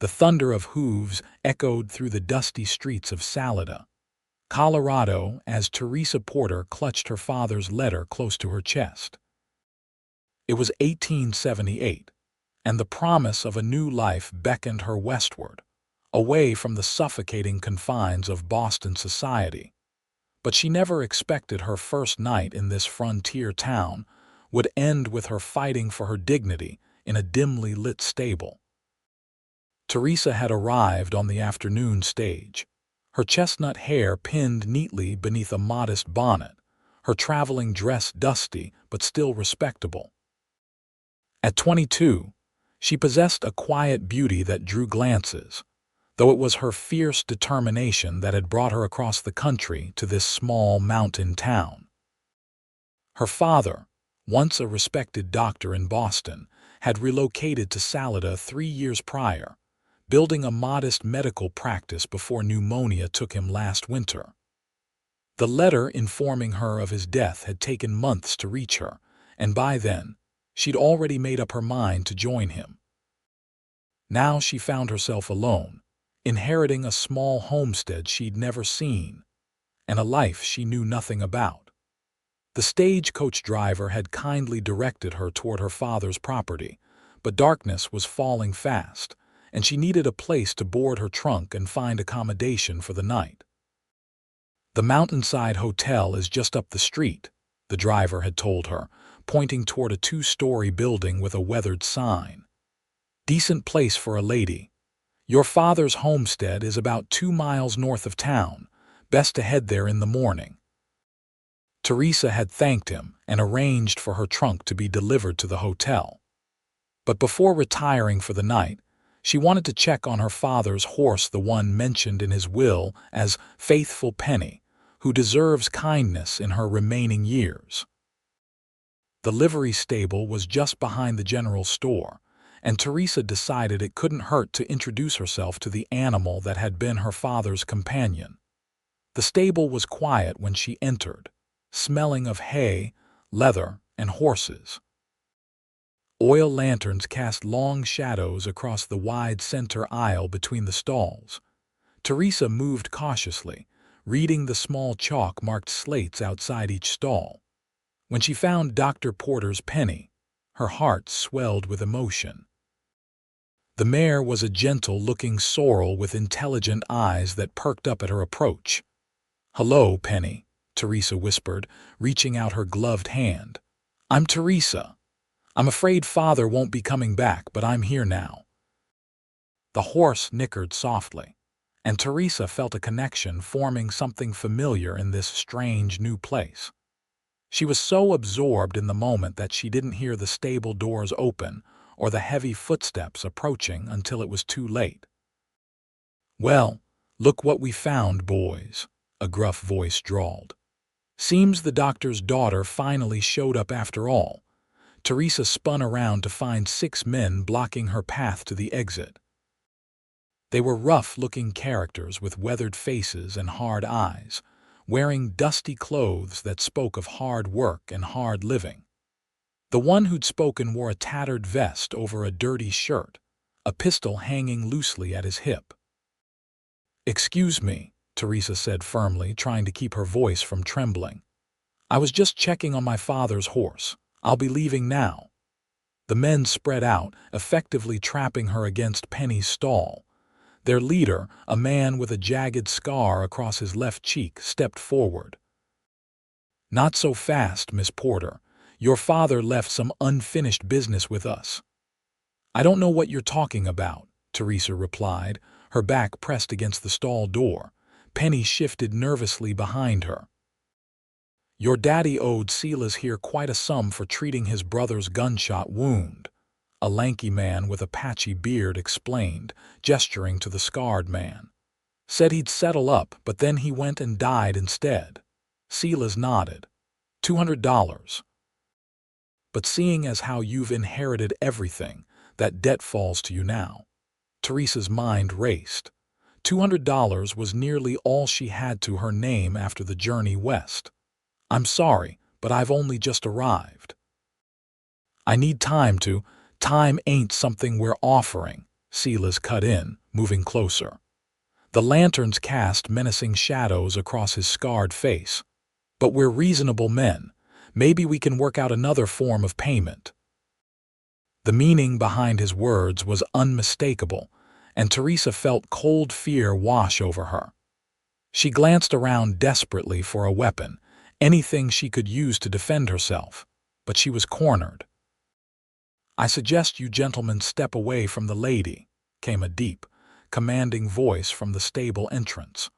The thunder of hooves echoed through the dusty streets of Salida, Colorado, as Teresa Porter clutched her father's letter close to her chest. It was 1878, and the promise of a new life beckoned her westward, away from the suffocating confines of Boston society. But she never expected her first night in this frontier town would end with her fighting for her dignity in a dimly lit stable. Teresa had arrived on the afternoon stage, her chestnut hair pinned neatly beneath a modest bonnet, her traveling dress dusty but still respectable. At 22, she possessed a quiet beauty that drew glances, though it was her fierce determination that had brought her across the country to this small mountain town. Her father, once a respected doctor in Boston, had relocated to Salida 3 years prior, building a modest medical practice before pneumonia took him last winter. The letter informing her of his death had taken months to reach her, and by then, she'd already made up her mind to join him. Now she found herself alone, inheriting a small homestead she'd never seen, and a life she knew nothing about. The stagecoach driver had kindly directed her toward her father's property, but darkness was falling fast, and she needed a place to board her trunk and find accommodation for the night. "The Mountainside Hotel is just up the street," the driver had told her, pointing toward a 2-story building with a weathered sign. "Decent place for a lady. Your father's homestead is about 2 miles north of town. Best to head there in the morning." Teresa had thanked him and arranged for her trunk to be delivered to the hotel. But before retiring for the night, she wanted to check on her father's horse, the one mentioned in his will as Faithful Penny, who deserves kindness in her remaining years. The livery stable was just behind the general store, and Teresa decided it couldn't hurt to introduce herself to the animal that had been her father's companion. The stable was quiet when she entered, smelling of hay, leather, and horses. Oil lanterns cast long shadows across the wide center aisle between the stalls. Teresa moved cautiously, reading the small chalk-marked slates outside each stall. When she found Dr. Porter's Penny, her heart swelled with emotion. The mare was a gentle-looking sorrel with intelligent eyes that perked up at her approach. "Hello, Penny," Teresa whispered, reaching out her gloved hand. "I'm Teresa. I'm afraid Father won't be coming back, but I'm here now." The horse nickered softly, and Teresa felt a connection forming something familiar in this strange new place. She was so absorbed in the moment that she didn't hear the stable doors open or the heavy footsteps approaching until it was too late. "Well, look what we found, boys," a gruff voice drawled. "Seems the doctor's daughter finally showed up after all." Teresa spun around to find 6 men blocking her path to the exit. They were rough-looking characters with weathered faces and hard eyes, wearing dusty clothes that spoke of hard work and hard living. The one who'd spoken wore a tattered vest over a dirty shirt, a pistol hanging loosely at his hip. "Excuse me," Teresa said firmly, trying to keep her voice from trembling. "I was just checking on my father's horse. I'll be leaving now." The men spread out, effectively trapping her against Penny's stall. Their leader, a man with a jagged scar across his left cheek, stepped forward. "Not so fast, Miss Porter. Your father left some unfinished business with us." "I don't know what you're talking about," Teresa replied, her back pressed against the stall door. Penny shifted nervously behind her. "Your daddy owed Silas here quite a sum for treating his brother's gunshot wound," a lanky man with a patchy beard explained, gesturing to the scarred man. "Said he'd settle up, but then he went and died instead." Silas nodded. $200. "But seeing as how you've inherited everything, that debt falls to you now." Teresa's mind raced. $200 was nearly all she had to her name after the journey west. "I'm sorry, but I've only just arrived." "I need time to—" "Time ain't something we're offering," Silas cut in, moving closer. The lanterns cast menacing shadows across his scarred face. But we're reasonable men. Maybe we can work out another form of payment. The meaning behind his words was unmistakable, and Teresa felt cold fear wash over her. She glanced around desperately for a weapon, anything she could use to defend herself, but she was cornered. "I suggest you gentlemen step away from the lady," came a deep, commanding voice from the stable entrance.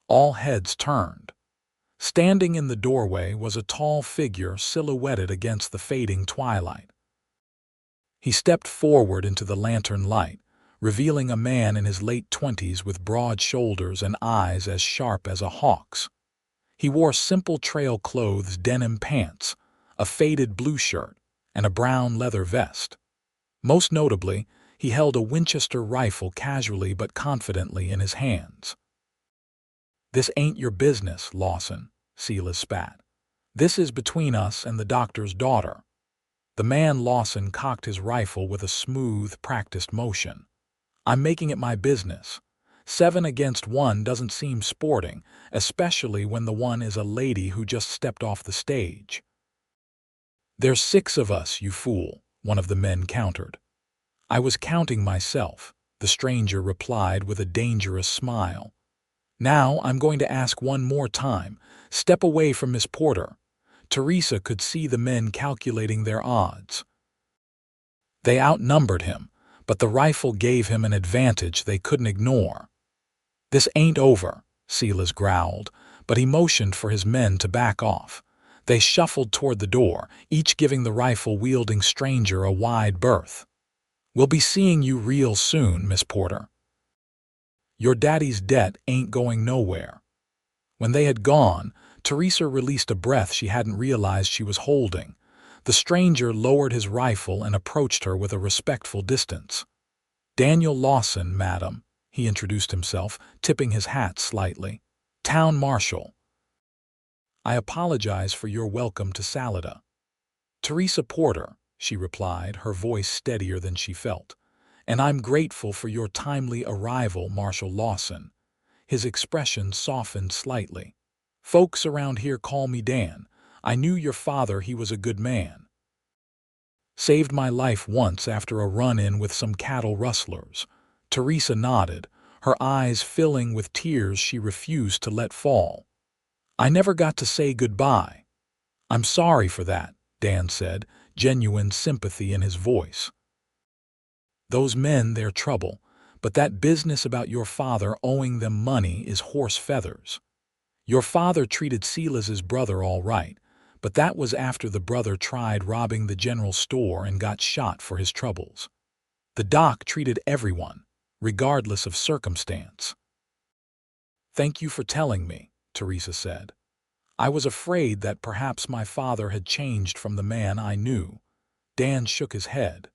All heads turned. Standing in the doorway was a tall figure silhouetted against the fading twilight. He stepped forward into the lantern light, revealing a man in his late 20s with broad shoulders and eyes as sharp as a hawk's. He wore simple trail clothes, denim pants, a faded blue shirt, and a brown leather vest. Most notably, he held a Winchester rifle casually but confidently in his hands. "This ain't your business, Lawson," Silas spat. "This is between us and the doctor's daughter." The man Lawson cocked his rifle with a smooth, practiced motion. "I'm making it my business. 7 against 1 doesn't seem sporting, especially when the one is a lady who just stepped off the stage." "There's 6 of us, you fool," one of the men countered. "I was counting myself," the stranger replied with a dangerous smile. "Now I'm going to ask one more time. Step away from Miss Porter." Teresa could see the men calculating their odds. They outnumbered him, but the rifle gave him an advantage they couldn't ignore. "This ain't over," Silas growled, but he motioned for his men to back off. They shuffled toward the door, each giving the rifle-wielding stranger a wide berth. "We'll be seeing you real soon, Miss Porter. Your daddy's debt ain't going nowhere." When they had gone, Teresa released a breath she hadn't realized she was holding. The stranger lowered his rifle and approached her with a respectful distance. "Daniel Lawson, madam," he introduced himself, tipping his hat slightly. "Town marshal. I apologize for your welcome to Salida." "Teresa Porter," she replied, her voice steadier than she felt. "And I'm grateful for your timely arrival, Marshal Lawson." His expression softened slightly. "Folks around here call me Dan. I knew your father, he was a good man. Saved my life once after a run-in with some cattle rustlers." Teresa nodded, her eyes filling with tears she refused to let fall. "I never got to say goodbye." "I'm sorry for that," Dan said, genuine sympathy in his voice. "Those men, they're trouble, but that business about your father owing them money is horse feathers. Your father treated Silas's brother all right, but that was after the brother tried robbing the general store and got shot for his troubles. The doc treated everyone, regardless of circumstance." "Thank you for telling me," Teresa said. "I was afraid that perhaps my father had changed from the man I knew." Dan shook his head.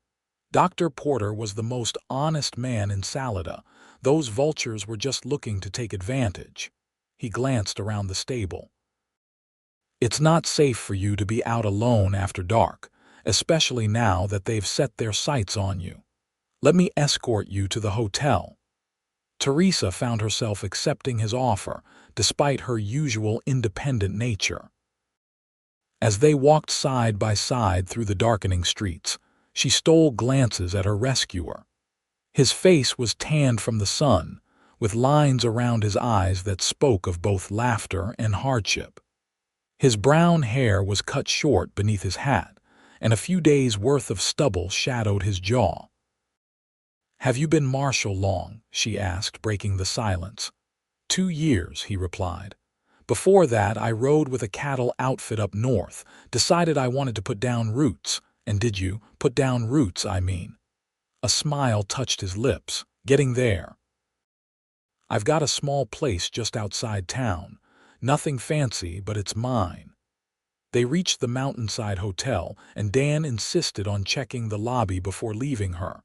"Dr. Porter was the most honest man in Salida. Those vultures were just looking to take advantage." He glanced around the stable. "It's not safe for you to be out alone after dark, especially now that they've set their sights on you. Let me escort you to the hotel." Teresa found herself accepting his offer, despite her usual independent nature. As they walked side by side through the darkening streets, she stole glances at her rescuer. His face was tanned from the sun, with lines around his eyes that spoke of both laughter and hardship. His brown hair was cut short beneath his hat, and a few days' worth of stubble shadowed his jaw. "Have you been marshal long?" she asked, breaking the silence. 2 years, he replied. "Before that, I rode with a cattle outfit up north, decided I wanted to put down roots." "And did you put down roots, I mean?" A smile touched his lips. "Getting there. I've got a small place just outside town. Nothing fancy, but it's mine." They reached the mountainside hotel, and Dan insisted on checking the lobby before leaving her.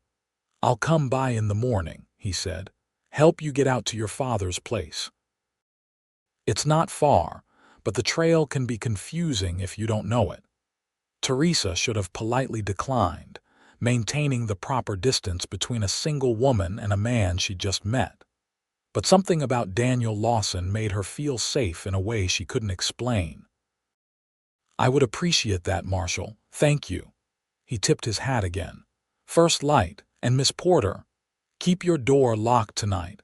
"I'll come by in the morning," he said. "Help you get out to your father's place. It's not far, but the trail can be confusing if you don't know it." Teresa should have politely declined. maintaining the proper distance between a single woman and a man she'd just met. But something about Daniel Lawson made her feel safe in a way she couldn't explain. "I would appreciate that, Marshal. Thank you." He tipped his hat again. "First light, and Miss Porter, keep your door locked tonight."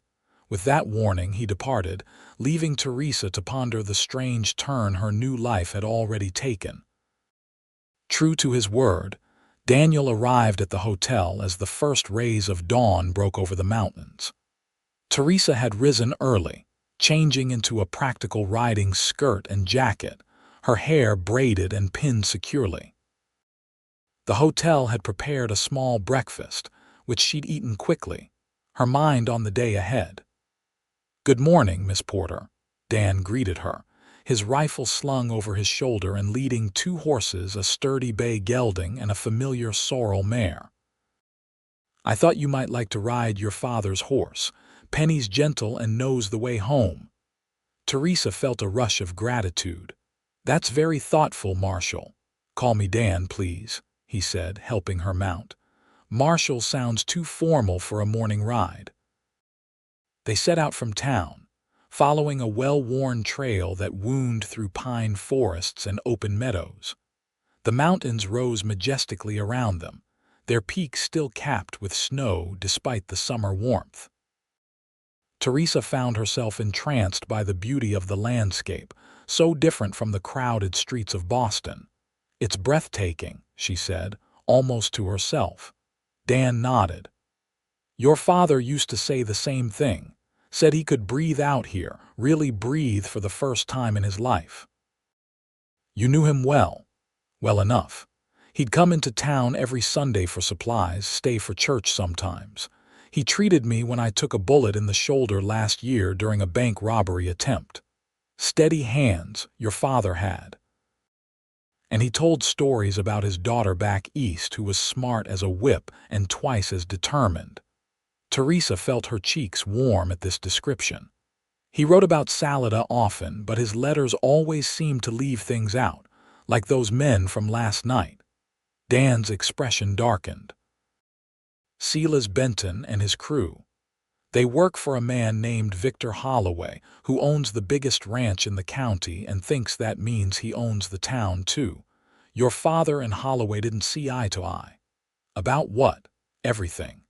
With that warning, he departed, leaving Teresa to ponder the strange turn her new life had already taken. True to his word, Daniel arrived at the hotel as the first rays of dawn broke over the mountains. Teresa had risen early, changing into a practical riding skirt and jacket, her hair braided and pinned securely. The hotel had prepared a small breakfast, which she'd eaten quickly, her mind on the day ahead. "Good morning, Miss Porter," Dan greeted her, his rifle slung over his shoulder and leading 2 horses, a sturdy bay gelding and a familiar sorrel mare. "I thought you might like to ride your father's horse. Penny's gentle and knows the way home." Teresa felt a rush of gratitude. "That's very thoughtful, Marshal." "Call me Dan, please," he said, helping her mount. "Marshal sounds too formal for a morning ride." They set out from town, following a well-worn trail that wound through pine forests and open meadows. The mountains rose majestically around them, their peaks still capped with snow despite the summer warmth. Teresa found herself entranced by the beauty of the landscape, so different from the crowded streets of Boston. "It's breathtaking," she said, almost to herself. Dan nodded. "Your father used to say the same thing, said he could breathe out here, really breathe for the first time in his life." "You knew him well." "Well enough. He'd come into town every Sunday for supplies, stay for church sometimes. He treated me when I took a bullet in the shoulder last year during a bank robbery attempt. Steady hands, your father had." And he told stories about his daughter back east who was smart as a whip and twice as determined. Teresa felt her cheeks warm at this description. He wrote about Salida often, but his letters always seemed to leave things out, like those men from last night. Dan's expression darkened. "Silas Benton and his crew. They work for a man named Victor Holloway, who owns the biggest ranch in the county and thinks that means he owns the town too. Your father and Holloway didn't see eye to eye." "About what?" "Everything.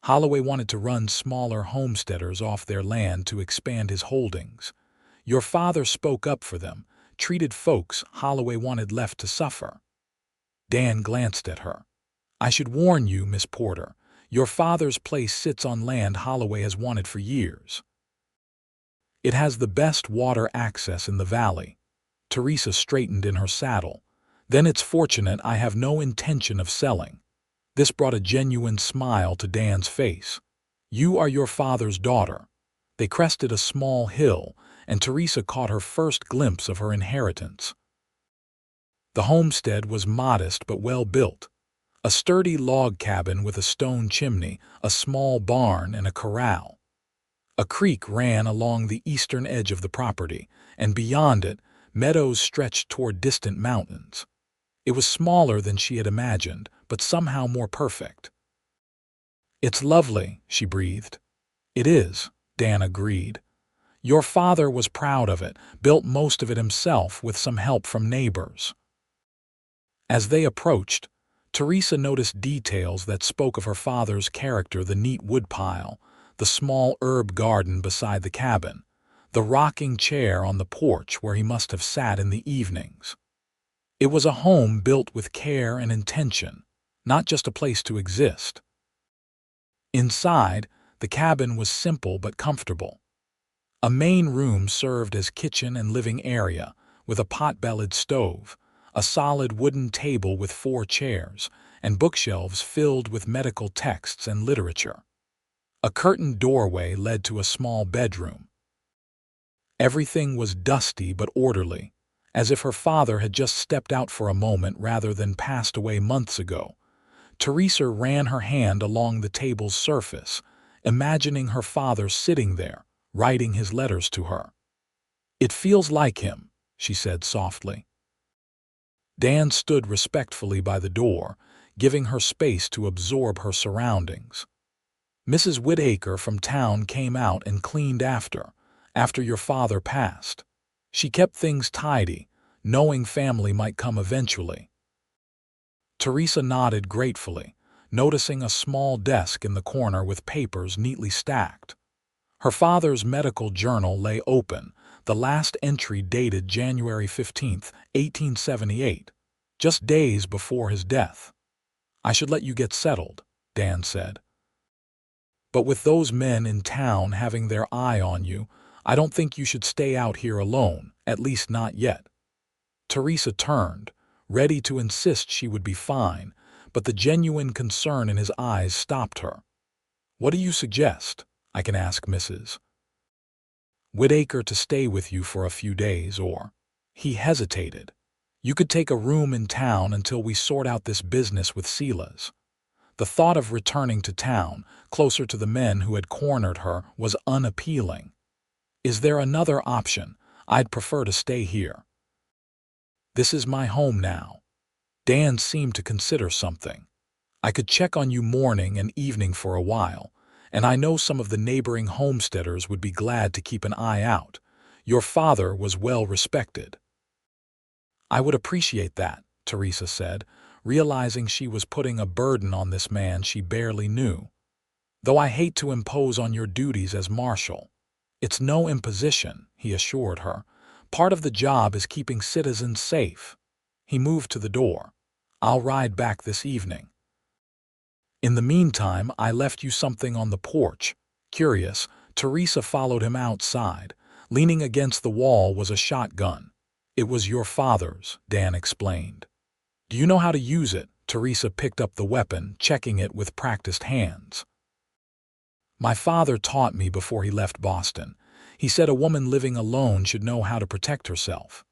Holloway wanted to run smaller homesteaders off their land to expand his holdings. Your father spoke up for them, treated folks Holloway wanted left to suffer." Dan glanced at her. "I should warn you, Miss Porter, your father's place sits on land Holloway has wanted for years. It has the best water access in the valley." Teresa straightened in her saddle. "Then it's fortunate I have no intention of selling." This brought a genuine smile to Dan's face. "You are your father's daughter." They crested a small hill, and Teresa caught her first glimpse of her inheritance. The homestead was modest but well built. A sturdy log cabin with a stone chimney, a small barn, and a corral. A creek ran along the eastern edge of the property, and beyond it, meadows stretched toward distant mountains. It was smaller than she had imagined, but somehow more perfect. "It's lovely," she breathed. "It is," Dan agreed. "Your father was proud of it, built most of it himself with some help from neighbors." As they approached, Teresa noticed details that spoke of her father's character: the neat woodpile, the small herb garden beside the cabin, the rocking chair on the porch where he must have sat in the evenings. It was a home built with care and intention, not just a place to exist. Inside, the cabin was simple but comfortable. A main room served as kitchen and living area, with a pot-bellied stove, a solid wooden table with 4 chairs, and bookshelves filled with medical texts and literature. A curtained doorway led to a small bedroom. Everything was dusty but orderly, as if her father had just stepped out for a moment rather than passed away months ago. Teresa ran her hand along the table's surface, imagining her father sitting there, writing his letters to her. "It feels like him," she said softly. Dan stood respectfully by the door, giving her space to absorb her surroundings. Mrs. Whittaker from town came out and cleaned after your father passed. She kept things tidy, knowing family might come eventually. Teresa nodded gratefully, noticing a small desk in the corner with papers neatly stacked. Her father's medical journal lay open, the last entry dated January 15, 1878, just days before his death. "I should let you get settled," Dan said. "But with those men in town having their eye on you, I don't think you should stay out here alone, at least not yet." Teresa turned, ready to insist she would be fine, but the genuine concern in his eyes stopped her. "What do you suggest? I can ask Mrs. Whittaker to stay with you for a few days, or—" He hesitated. "You could take a room in town until we sort out this business with Sila's." The thought of returning to town, closer to the men who had cornered her, was unappealing. "Is there another option? I'd prefer to stay here." "This is my home now." Dan seemed to consider something. "I could check on you morning and evening for a while, and I know some of the neighboring homesteaders would be glad to keep an eye out. Your father was well respected." "I would appreciate that," Teresa said, realizing she was putting a burden on this man she barely knew. "Though I hate to impose on your duties as marshal." "It's no imposition," he assured her. "Part of the job is keeping citizens safe." He moved to the door. "I'll ride back this evening. In the meantime, I left you something on the porch." Curious, Teresa followed him outside. Leaning against the wall was a shotgun. "It was your father's," Dan explained. "Do you know how to use it?" Teresa picked up the weapon, checking it with practiced hands. "My father taught me before he left Boston. He said a woman living alone should know how to protect herself."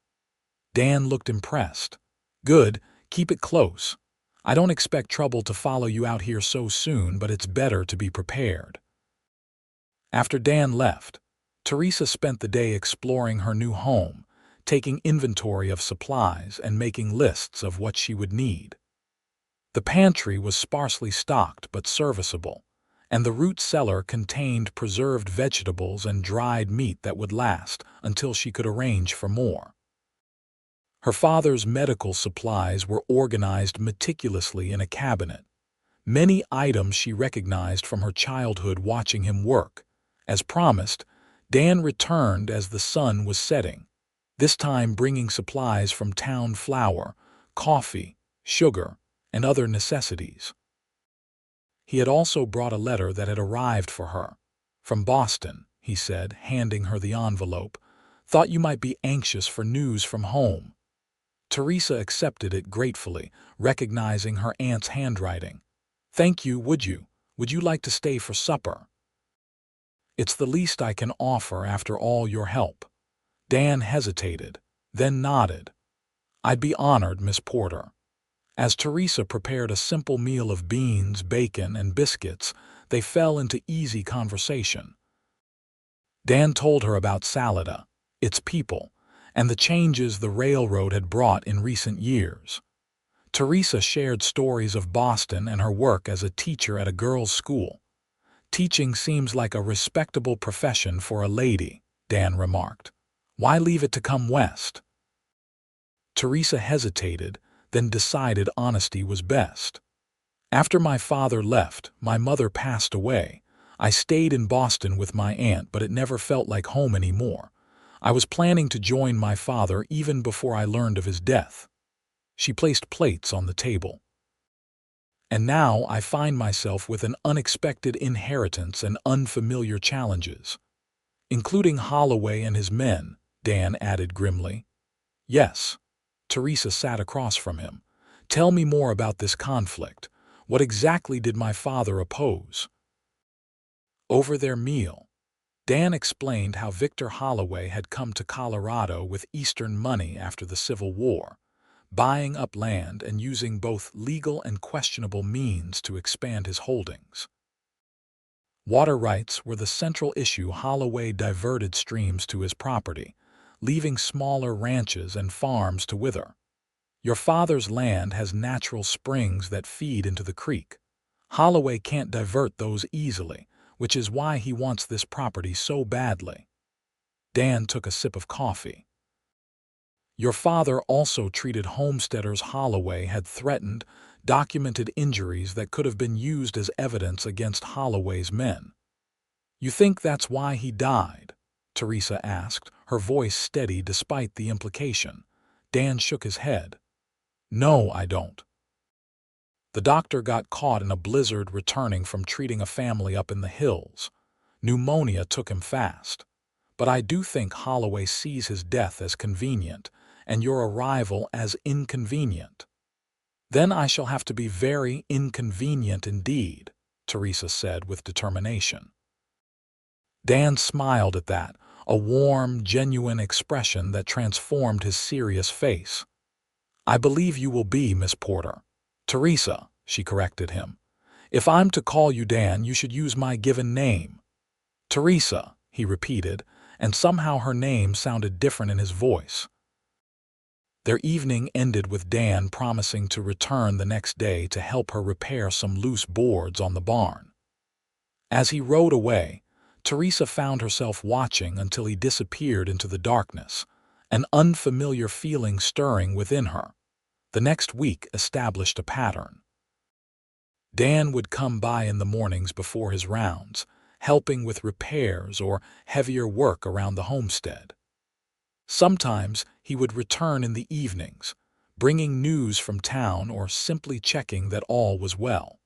Dan looked impressed. "Good, keep it close. I don't expect trouble to follow you out here so soon, but it's better to be prepared." After Dan left, Teresa spent the day exploring her new home, taking inventory of supplies and making lists of what she would need. The pantry was sparsely stocked but serviceable, and the root cellar contained preserved vegetables and dried meat that would last until she could arrange for more. Her father's medical supplies were organized meticulously in a cabinet. Many items she recognized from her childhood watching him work. As promised, Dan returned as the sun was setting, this time bringing supplies from town: flour, coffee, sugar, and other necessities. He had also brought a letter that had arrived for her. "From Boston," he said, handing her the envelope. "Thought you might be anxious for news from home." Teresa accepted it gratefully, recognizing her aunt's handwriting. "Thank you, would you? Would you like to stay for supper?" "It's the least I can offer after all your help." Dan hesitated, then nodded. "I'd be honored, Miss Porter." As Teresa prepared a simple meal of beans, bacon, and biscuits, they fell into easy conversation. Dan told her about Salida, its people, and the changes the railroad had brought in recent years. Teresa shared stories of Boston and her work as a teacher at a girls' school. "Teaching seems like a respectable profession for a lady," Dan remarked. "Why leave it to come west?" Teresa hesitated, then decided honesty was best. "After my father left, my mother passed away. I stayed in Boston with my aunt, but it never felt like home anymore. I was planning to join my father even before I learned of his death." She placed plates on the table. "And now I find myself with an unexpected inheritance and unfamiliar challenges." "Including Holloway and his men," Dan added grimly. "Yes." Teresa sat across from him. "Tell me more about this conflict. What exactly did my father oppose?" Over their meal, Dan explained how Victor Holloway had come to Colorado with Eastern money after the Civil War, buying up land and using both legal and questionable means to expand his holdings. Water rights were the central issue. Holloway diverted streams to his property, leaving smaller ranches and farms to wither. Your father's land has natural springs that feed into the creek. Holloway can't divert those easily, which is why he wants this property so badly. Dan took a sip of coffee. Your father also treated homesteaders Holloway had threatened, documented injuries that could have been used as evidence against Holloway's men. You think that's why he died? Teresa asked, her voice steady despite the implication. Dan shook his head. No, I don't. The doctor got caught in a blizzard returning from treating a family up in the hills. Pneumonia took him fast. But I do think Holloway sees his death as convenient, and your arrival as inconvenient. Then I shall have to be very inconvenient indeed, Teresa said with determination. Dan smiled at that, a warm, genuine expression that transformed his serious face. I believe you will be, Miss Porter. Teresa, she corrected him. If I'm to call you Dan, you should use my given name. Teresa, he repeated, and somehow her name sounded different in his voice. Their evening ended with Dan promising to return the next day to help her repair some loose boards on the barn. As he rode away, Teresa found herself watching until he disappeared into the darkness, an unfamiliar feeling stirring within her. The next week established a pattern. Dan would come by in the mornings before his rounds, helping with repairs or heavier work around the homestead. Sometimes he would return in the evenings, bringing news from town or simply checking that all was well.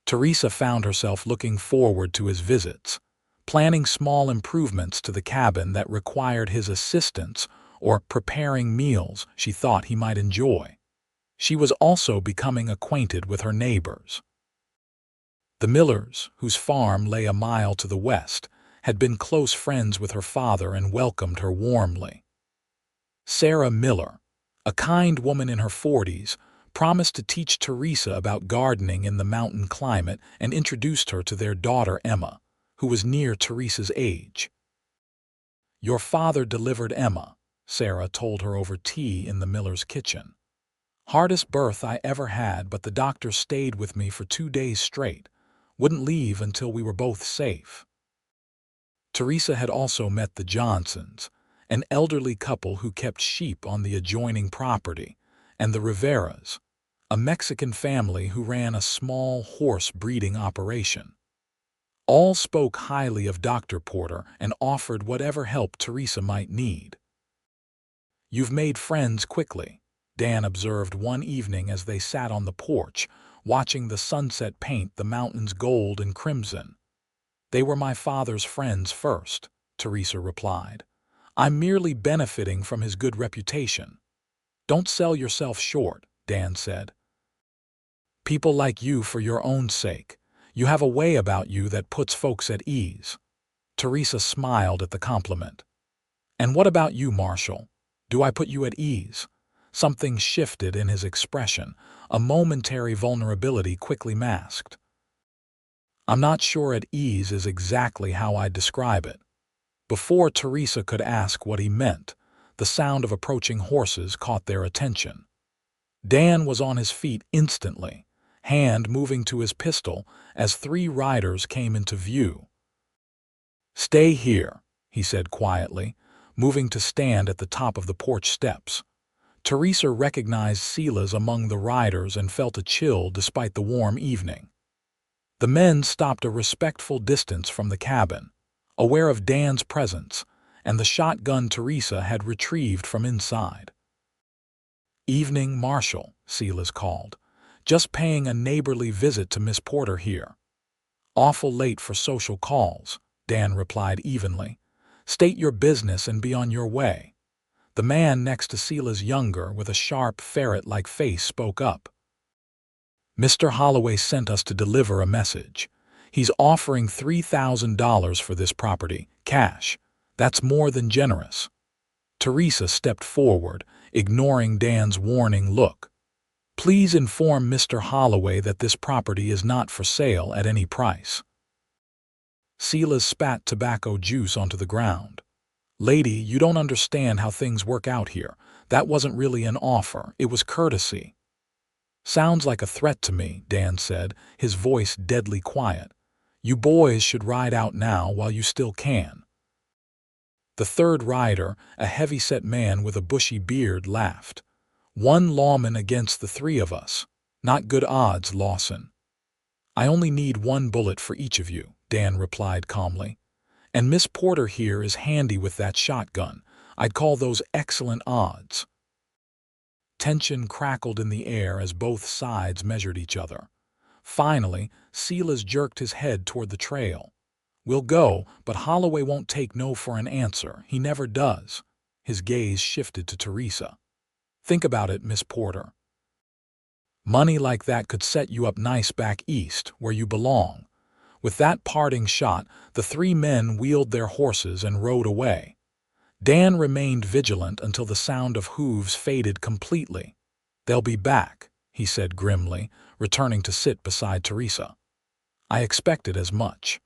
Teresa found herself looking forward to his visits, planning small improvements to the cabin that required his assistance or preparing meals she thought he might enjoy. She was also becoming acquainted with her neighbors. The Millers, whose farm lay a mile to the west, had been close friends with her father and welcomed her warmly. Sarah Miller, a kind woman in her 40s, promised to teach Teresa about gardening in the mountain climate and introduced her to their daughter Emma, who was near Teresa's age. Your father delivered Emma, Sarah told her over tea in the Miller's kitchen. Hardest birth I ever had, but the doctor stayed with me for 2 days straight, wouldn't leave until we were both safe. Teresa had also met the Johnsons, an elderly couple who kept sheep on the adjoining property, and the Riveras, a Mexican family who ran a small horse breeding operation. All spoke highly of Dr. Porter and offered whatever help Teresa might need. You've made friends quickly, Dan observed one evening as they sat on the porch, watching the sunset paint the mountains gold and crimson. They were my father's friends first, Teresa replied. I'm merely benefiting from his good reputation. Don't sell yourself short, Dan said. People like you for your own sake. You have a way about you that puts folks at ease. Teresa smiled at the compliment. And what about you, Marshal? Do I put you at ease? Something shifted in his expression, a momentary vulnerability quickly masked. I'm not sure at ease is exactly how I'd describe it. Before Teresa could ask what he meant, the sound of approaching horses caught their attention. Dan was on his feet instantly, hand moving to his pistol as 3 riders came into view. Stay here, he said quietly, moving to stand at the top of the porch steps. Teresa recognized Silas among the riders and felt a chill despite the warm evening. The men stopped a respectful distance from the cabin, aware of Dan's presence and the shotgun Teresa had retrieved from inside. Evening, Marshal, Silas called. Just paying a neighborly visit to Miss Porter here. Awful late for social calls, Dan replied evenly. State your business and be on your way. The man next to Silas Younger, with a sharp, ferret-like face, spoke up. Mr. Holloway sent us to deliver a message. He's offering $3,000 for this property, cash. That's more than generous. Teresa stepped forward, ignoring Dan's warning look. Please inform Mr. Holloway that this property is not for sale at any price. Silas spat tobacco juice onto the ground. Lady, you don't understand how things work out here. That wasn't really an offer, it was courtesy. Sounds like a threat to me, Dan said, his voice deadly quiet. You boys should ride out now while you still can. The third rider, a heavy-set man with a bushy beard, laughed. One lawman against the three of us. Not good odds, Lawson. I only need one bullet for each of you, Dan replied calmly. And Miss Porter here is handy with that shotgun. I'd call those excellent odds. Tension crackled in the air as both sides measured each other. Finally, Silas jerked his head toward the trail. We'll go, but Holloway won't take no for an answer. He never does. His gaze shifted to Teresa. Think about it, Miss Porter. Money like that could set you up nice back east, where you belong. With that parting shot, the three men wheeled their horses and rode away. Dan remained vigilant until the sound of hooves faded completely. They'll be back, he said grimly, returning to sit beside Teresa. I expected as much.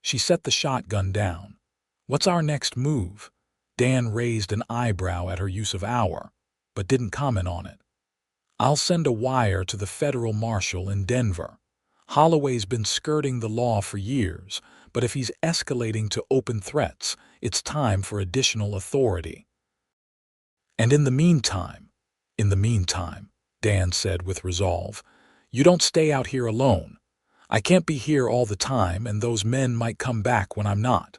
She set the shotgun down. What's our next move? Dan raised an eyebrow at her use of "our," but didn't comment on it. I'll send a wire to the federal marshal in Denver. Holloway's been skirting the law for years, but if he's escalating to open threats, it's time for additional authority. And in the meantime, Dan said with resolve, you don't stay out here alone. I can't be here all the time, and those men might come back when I'm not.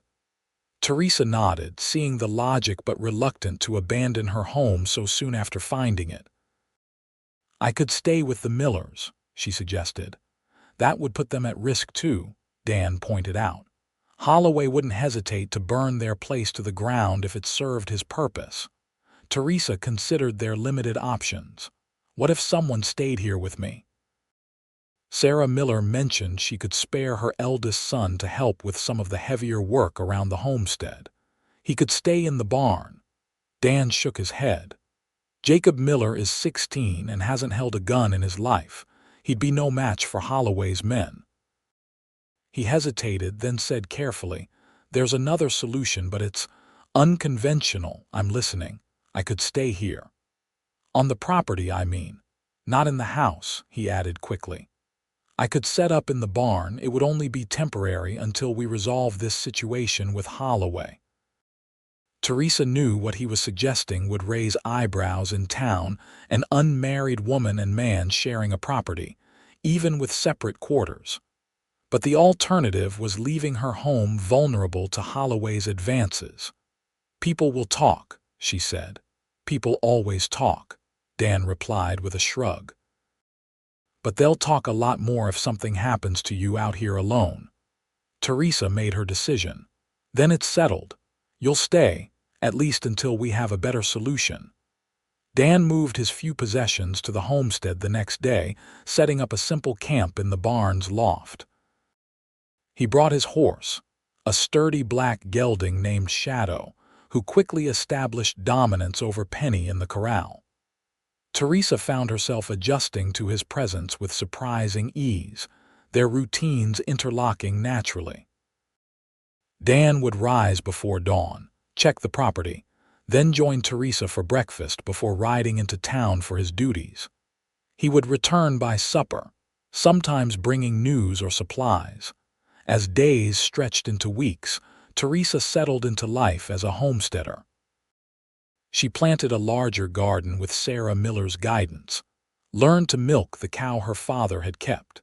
Teresa nodded, seeing the logic but reluctant to abandon her home so soon after finding it. I could stay with the Millers, she suggested. That would put them at risk too, Dan pointed out. Holloway wouldn't hesitate to burn their place to the ground if it served his purpose. Teresa considered their limited options. What if someone stayed here with me? Sarah Miller mentioned she could spare her eldest son to help with some of the heavier work around the homestead. He could stay in the barn. Dan shook his head. Jacob Miller is 16 and hasn't held a gun in his life. He'd be no match for Holloway's men. He hesitated, then said carefully, there's another solution, but it's unconventional. I'm listening. I could stay here. On the property, I mean. Not in the house, he added quickly. I could set up in the barn. It would only be temporary until we resolve this situation with Holloway. Teresa knew what he was suggesting would raise eyebrows in town, an unmarried woman and man sharing a property, even with separate quarters. But the alternative was leaving her home vulnerable to Holloway's advances. People will talk, she said. People always talk, Dan replied with a shrug. But they'll talk a lot more if something happens to you out here alone. Teresa made her decision. Then it's settled. You'll stay, at least until we have a better solution. Dan moved his few possessions to the homestead the next day, setting up a simple camp in the barn's loft. He brought his horse, a sturdy black gelding named Shadow, who quickly established dominance over Penny in the corral. Teresa found herself adjusting to his presence with surprising ease, their routines interlocking naturally. Dan would rise before dawn, check the property, then join Teresa for breakfast before riding into town for his duties. He would return by supper, sometimes bringing news or supplies. As days stretched into weeks, Teresa settled into life as a homesteader. She planted a larger garden with Sarah Miller's guidance, learned to milk the cow her father had kept,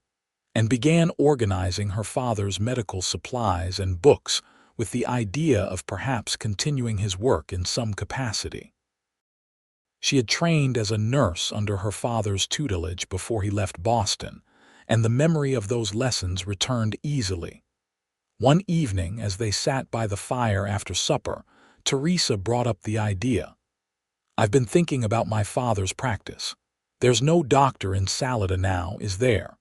and began organizing her father's medical supplies and books with the idea of perhaps continuing his work in some capacity. She had trained as a nurse under her father's tutelage before he left Boston, and the memory of those lessons returned easily. One evening, as they sat by the fire after supper, Teresa brought up the idea. I've been thinking about my father's practice. There's no doctor in Salida now, is there?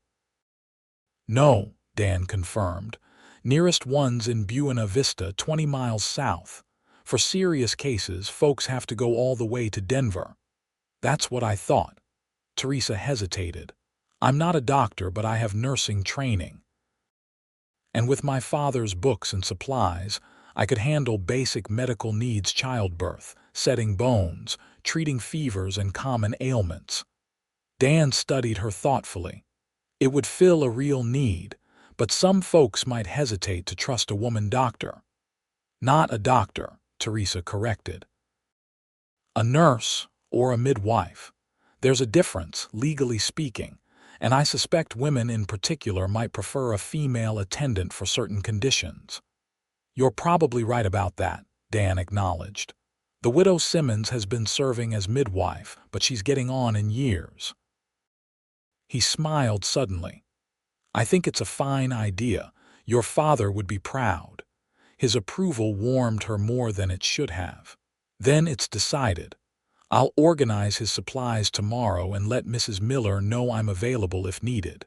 No, Dan confirmed. Nearest one's in Buena Vista, 20 miles south. For serious cases, folks have to go all the way to Denver. That's what I thought. Teresa hesitated. I'm not a doctor, but I have nursing training. And with my father's books and supplies, I could handle basic medical needs: childbirth, setting bones, treating fevers and common ailments. Dan studied her thoughtfully. It would fill a real need, but some folks might hesitate to trust a woman doctor. Not a doctor, Teresa corrected. A nurse or a midwife. There's a difference, legally speaking, and I suspect women in particular might prefer a female attendant for certain conditions. You're probably right about that, Dan acknowledged. The widow Simmons has been serving as midwife, but she's getting on in years. He smiled suddenly. I think it's a fine idea. Your father would be proud. His approval warmed her more than it should have. Then it's decided. I'll organize his supplies tomorrow and let Mrs. Miller know I'm available if needed.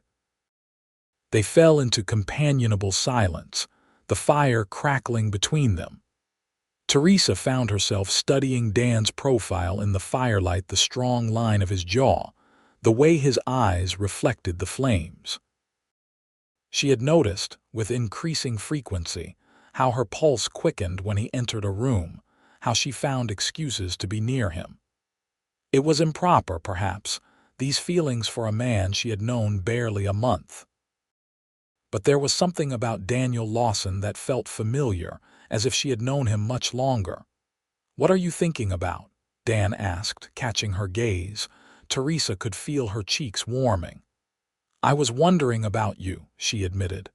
They fell into companionable silence, the fire crackling between them. Teresa found herself studying Dan's profile in the firelight, the strong line of his jaw, the way his eyes reflected the flames. She had noticed, with increasing frequency, how her pulse quickened when he entered a room, how she found excuses to be near him. It was improper, perhaps, these feelings for a man she had known barely a month. But there was something about Daniel Lawson that felt familiar, as if she had known him much longer. "What are you thinking about?" Dan asked, catching her gaze. Teresa could feel her cheeks warming. "I was wondering about you," she admitted.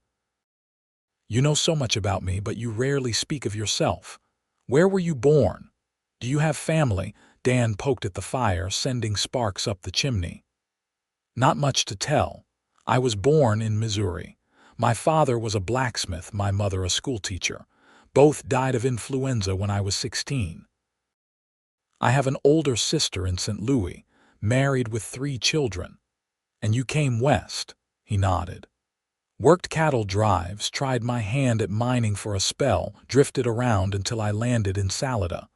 "You know so much about me, but you rarely speak of yourself. Where were you born? Do you have family?" Dan poked at the fire, sending sparks up the chimney. "Not much to tell. I was born in Missouri. My father was a blacksmith, my mother a schoolteacher. Both died of influenza when I was 16. I have an older sister in St. Louis, married with 3 children. And you came west," he nodded. "Worked cattle drives, tried my hand at mining for a spell, drifted around until I landed in Salida.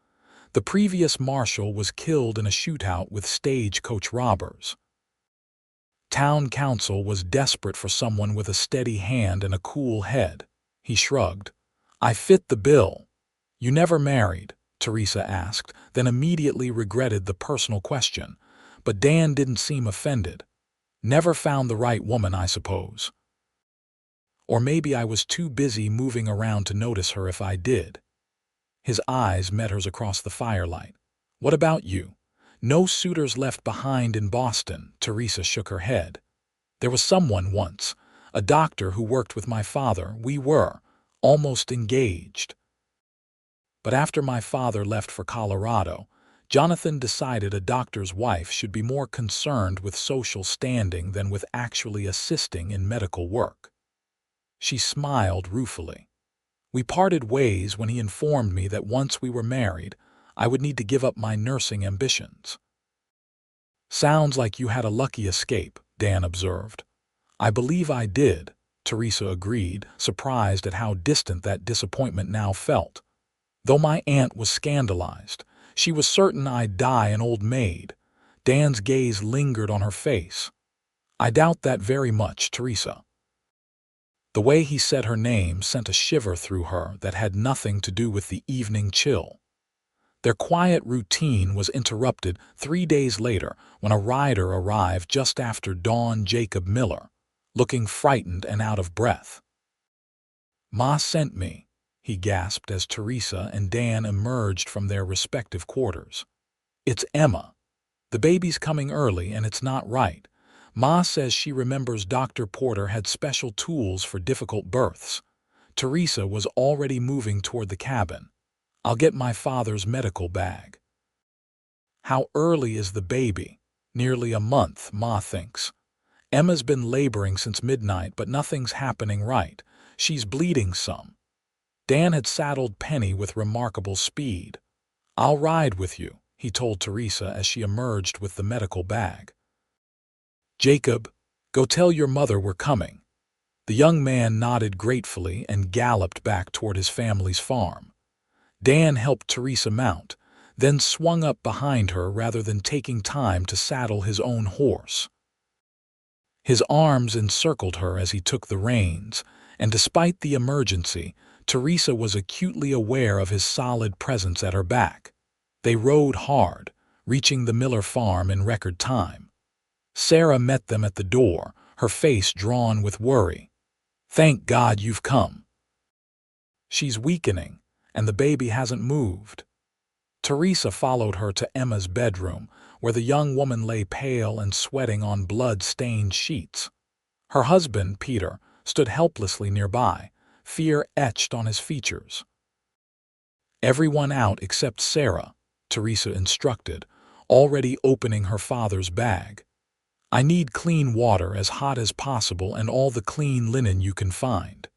The previous marshal was killed in a shootout with stagecoach robbers. Town council was desperate for someone with a steady hand and a cool head." He shrugged. "I fit the bill." "You never married?" Teresa asked, then immediately regretted the personal question. But Dan didn't seem offended. "Never found the right woman, I suppose. Or maybe I was too busy moving around to notice her if I did." His eyes met hers across the firelight. "What about you? No suitors left behind in Boston?" Teresa shook her head. "There was someone once, a doctor who worked with my father. We were almost engaged. But after my father left for Colorado, Jonathan decided a doctor's wife should be more concerned with social standing than with actually assisting in medical work." She smiled ruefully. "We parted ways when he informed me that once we were married, I would need to give up my nursing ambitions." "Sounds like you had a lucky escape," Dan observed. "I believe I did," Teresa agreed, surprised at how distant that disappointment now felt. "Though my aunt was scandalized. She was certain I'd die an old maid." Dan's gaze lingered on her face. "I doubt that very much, Teresa." The way he said her name sent a shiver through her that had nothing to do with the evening chill. Their quiet routine was interrupted 3 days later when a rider arrived just after dawn. Jacob Miller, looking frightened and out of breath. "Ma sent me," he gasped as Teresa and Dan emerged from their respective quarters. "It's Emma. The baby's coming early and it's not right. Ma says she remembers Dr. Porter had special tools for difficult births." Teresa was already moving toward the cabin. "I'll get my father's medical bag." "How early is the baby?" "Nearly a month, Ma thinks. Emma's been laboring since midnight, but nothing's happening right. She's bleeding some." Dan had saddled Penny with remarkable speed. "I'll ride with you," he told Teresa as she emerged with the medical bag. "Jacob, go tell your mother we're coming." The young man nodded gratefully and galloped back toward his family's farm. Dan helped Teresa mount, then swung up behind her rather than taking time to saddle his own horse. His arms encircled her as he took the reins, and despite the emergency, Teresa was acutely aware of his solid presence at her back. They rode hard, reaching the Miller farm in record time. Sarah met them at the door, her face drawn with worry. "Thank God you've come." "She's weakening, and the baby hasn't moved." Teresa followed her to Emma's bedroom, where the young woman lay pale and sweating on blood-stained sheets. Her husband, Peter, stood helplessly nearby, fear etched on his features. "Everyone out except Sarah," Teresa instructed, already opening her father's bag. "I need clean water as hot as possible and all the clean linen you can find."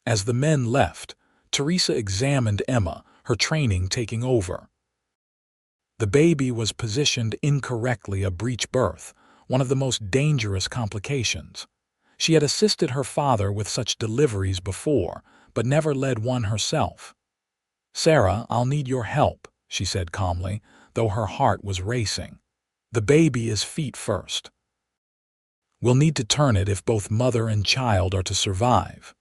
As the men left, Teresa examined Emma, her training taking over. The baby was positioned incorrectly, a breech birth, one of the most dangerous complications. She had assisted her father with such deliveries before, but never led one herself. "Sarah, I'll need your help," she said calmly, though her heart was racing. "The baby is feet first. We'll need to turn it if both mother and child are to survive."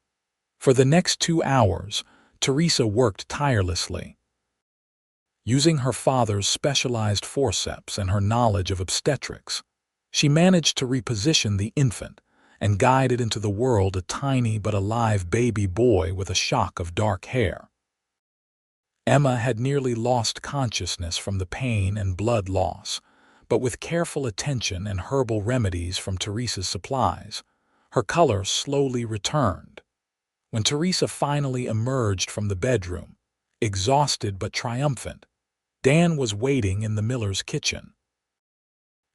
For the next 2 hours, Teresa worked tirelessly. Using her father's specialized forceps and her knowledge of obstetrics, she managed to reposition the infant and guide it into the world, a tiny but alive baby boy with a shock of dark hair. Emma had nearly lost consciousness from the pain and blood loss, but with careful attention and herbal remedies from Teresa's supplies, her color slowly returned. When Teresa finally emerged from the bedroom, exhausted but triumphant, Dan was waiting in the Miller's kitchen.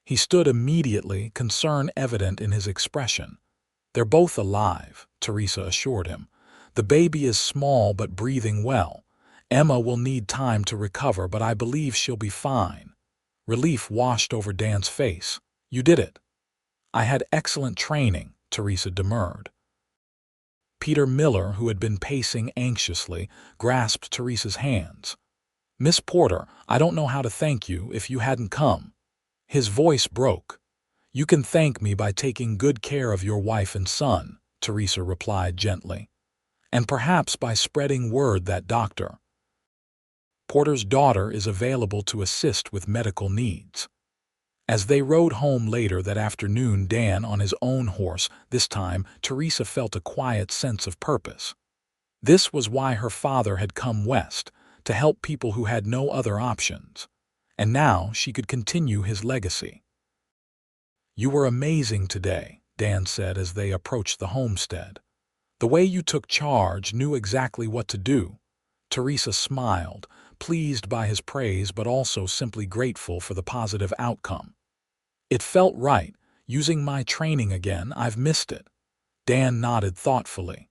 He stood immediately, concern evident in his expression. "They're both alive," Teresa assured him. "The baby is small but breathing well. Emma will need time to recover, but I believe she'll be fine." Relief washed over Dan's face. "You did it." "I had excellent training," Teresa demurred. Peter Miller, who had been pacing anxiously, grasped Teresa's hands. "Miss Porter, I don't know how to thank you if you hadn't come." His voice broke. "You can thank me by taking good care of your wife and son," Teresa replied gently. "And perhaps by spreading word that Dr. Porter's daughter is available to assist with medical needs." As they rode home later that afternoon, Dan on his own horse, this time Teresa felt a quiet sense of purpose. This was why her father had come west, to help people who had no other options. And now she could continue his legacy. "You were amazing today," Dan said as they approached the homestead. "The way you took charge, knew exactly what to do." Teresa smiled, pleased by his praise but also simply grateful for the positive outcome. "It felt right, using my training again. I've missed it." Dan nodded thoughtfully.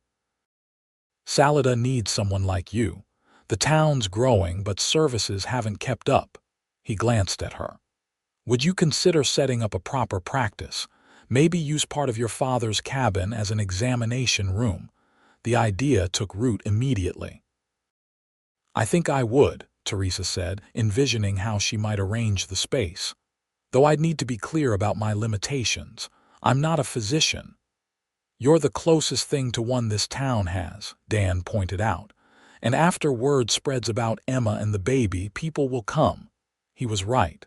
"Salida needs someone like you. The town's growing, but services haven't kept up." He glanced at her. "Would you consider setting up a proper practice? Maybe use part of your father's cabin as an examination room." The idea took root immediately. "I think I would," Teresa said, envisioning how she might arrange the space. "Though I'd need to be clear about my limitations. I'm not a physician." "You're the closest thing to one this town has," Dan pointed out. "And after word spreads about Emma and the baby, people will come." He was right.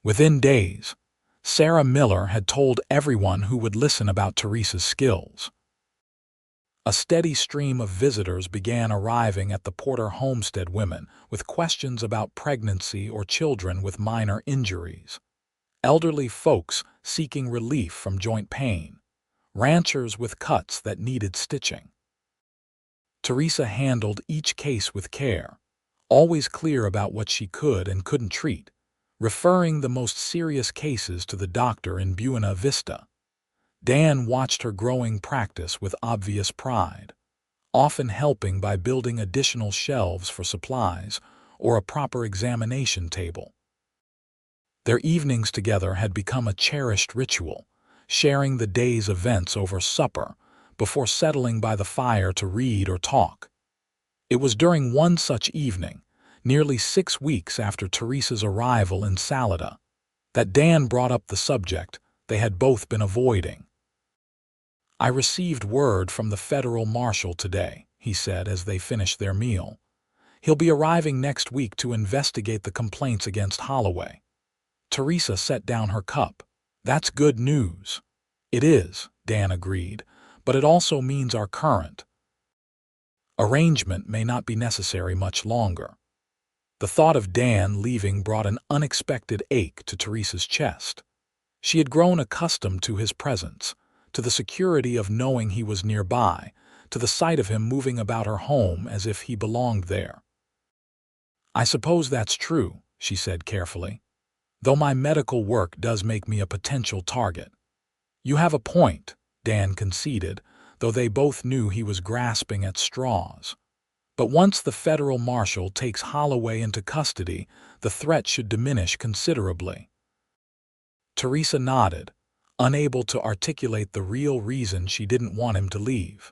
Within days, Sarah Miller had told everyone who would listen about Teresa's skills. A steady stream of visitors began arriving at the Porter homestead, women with questions about pregnancy or children with minor injuries, elderly folks seeking relief from joint pain, ranchers with cuts that needed stitching. Teresa handled each case with care, always clear about what she could and couldn't treat, referring the most serious cases to the doctor in Buena Vista. Dan watched her growing practice with obvious pride, often helping by building additional shelves for supplies or a proper examination table. Their evenings together had become a cherished ritual, sharing the day's events over supper before settling by the fire to read or talk. It was during one such evening, nearly 6 weeks after Teresa's arrival in Salida, that Dan brought up the subject they had both been avoiding. "I received word from the federal marshal today," he said as they finished their meal. "He'll be arriving next week to investigate the complaints against Holloway." Teresa set down her cup. "That's good news." "It is," Dan agreed, "but it also means our current arrangement may not be necessary much longer." The thought of Dan leaving brought an unexpected ache to Teresa's chest. She had grown accustomed to his presence, to the security of knowing he was nearby, to the sight of him moving about her home as if he belonged there. "I suppose that's true," she said carefully, "though my medical work does make me a potential target." "You have a point," Dan conceded, though they both knew he was grasping at straws. "But once the federal marshal takes Holloway into custody, the threat should diminish considerably." Teresa nodded, unable to articulate the real reason she didn't want him to leave.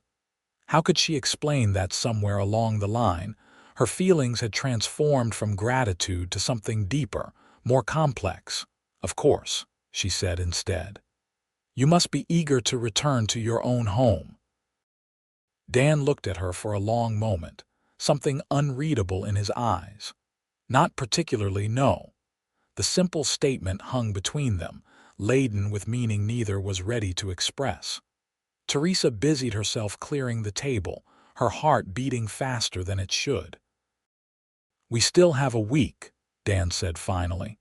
How could she explain that somewhere along the line, her feelings had transformed from gratitude to something deeper, more complex? "Of course," she said instead. "You must be eager to return to your own home." Dan looked at her for a long moment, something unreadable in his eyes. "Not particularly, no." The simple statement hung between them, laden with meaning neither was ready to express. Teresa busied herself clearing the table, her heart beating faster than it should. "We still have a week," Dan said finally.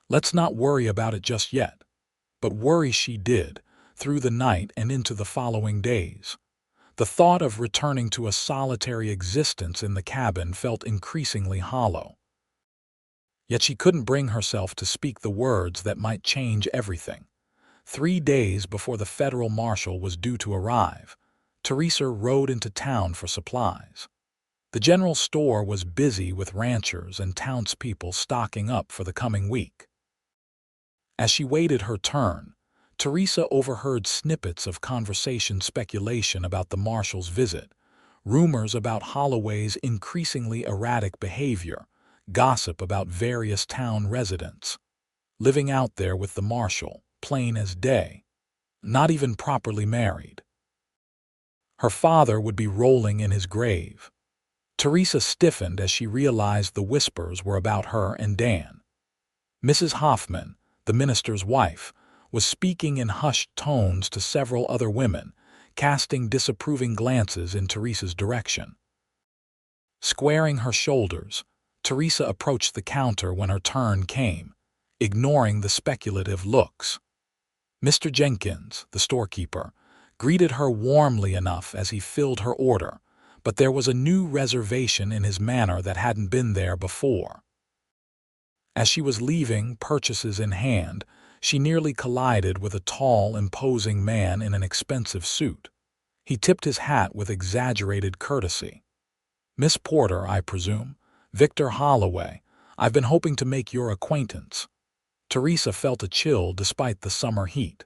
"Let's not worry about it just yet." But worry she did, through the night and into the following days. The thought of returning to a solitary existence in the cabin felt increasingly hollow. Yet she couldn't bring herself to speak the words that might change everything. 3 days before the federal marshal was due to arrive, Teresa rode into town for supplies. The general store was busy with ranchers and townspeople stocking up for the coming week. As she waited her turn, Teresa overheard snippets of conversation speculation about the marshal's visit, rumors about Holloway's increasingly erratic behavior, gossip about various town residents living out there with the marshal, plain as day, not even properly married. Her father would be rolling in his grave. Teresa stiffened as she realized the whispers were about her and Dan. Mrs. Hoffman, the minister's wife, was speaking in hushed tones to several other women, casting disapproving glances in Teresa's direction. Squaring her shoulders, Teresa approached the counter when her turn came, ignoring the speculative looks. Mr. Jenkins, the storekeeper, greeted her warmly enough as he filled her order, but there was a new reservation in his manner that hadn't been there before. As she was leaving, purchases in hand, she nearly collided with a tall, imposing man in an expensive suit. He tipped his hat with exaggerated courtesy. "Miss Porter, I presume? Victor Holloway. I've been hoping to make your acquaintance." Teresa felt a chill despite the summer heat.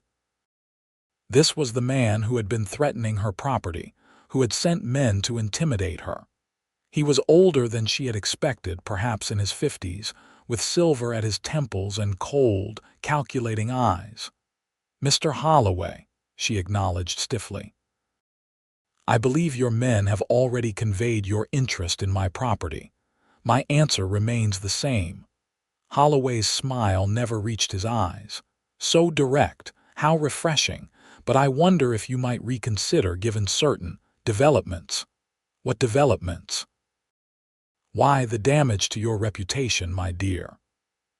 This was the man who had been threatening her property, who had sent men to intimidate her. He was older than she had expected, perhaps in his 50s, with silver at his temples and cold, calculating eyes. "Mr. Holloway," she acknowledged stiffly. "I believe your men have already conveyed your interest in my property. My answer remains the same." Holloway's smile never reached his eyes. "So direct, how refreshing, but I wonder if you might reconsider given certain developments." "What developments?" "Why, the damage to your reputation, my dear."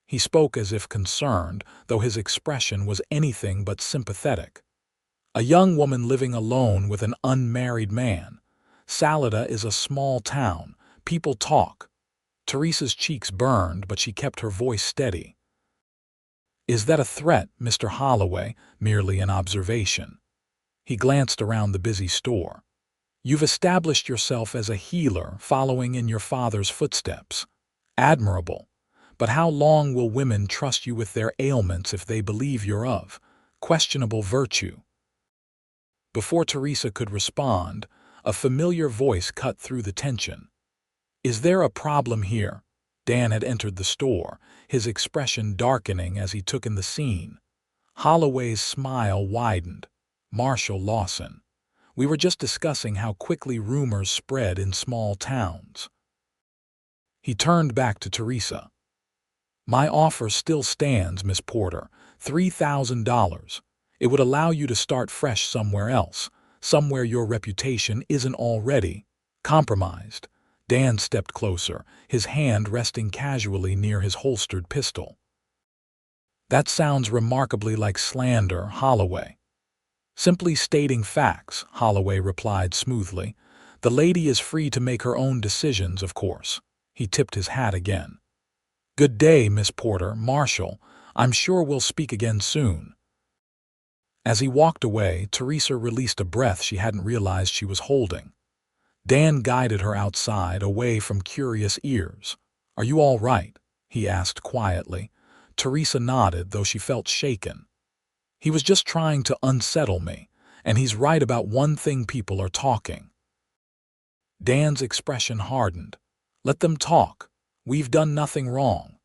He spoke as if concerned, though his expression was anything but sympathetic. "A young woman living alone with an unmarried man. Salida is a small town. People talk." Teresa's cheeks burned, but she kept her voice steady. "Is that a threat, Mr. Holloway, merely an observation?" He glanced around the busy store. "You've established yourself as a healer, following in your father's footsteps. Admirable. But how long will women trust you with their ailments if they believe you're of questionable virtue?" Before Teresa could respond, a familiar voice cut through the tension. "Is there a problem here?" Dan had entered the store, his expression darkening as he took in the scene. Holloway's smile widened. "Marshal Lawson. We were just discussing how quickly rumors spread in small towns." He turned back to Teresa. "My offer still stands, Miss Porter. $3,000. It would allow you to start fresh somewhere else, somewhere your reputation isn't already compromised." Dan stepped closer, his hand resting casually near his holstered pistol. "That sounds remarkably like slander, Holloway." "Simply stating facts," Holloway replied smoothly. "The lady is free to make her own decisions, of course." He tipped his hat again. "Good day, Miss Porter, Marshal. I'm sure we'll speak again soon." As he walked away, Teresa released a breath she hadn't realized she was holding. Dan guided her outside, away from curious ears. "Are you all right?" he asked quietly. Teresa nodded, though she felt shaken. "He was just trying to unsettle me, and he's right about one thing: people are talking." Dan's expression hardened. "Let them talk. We've done nothing wrong."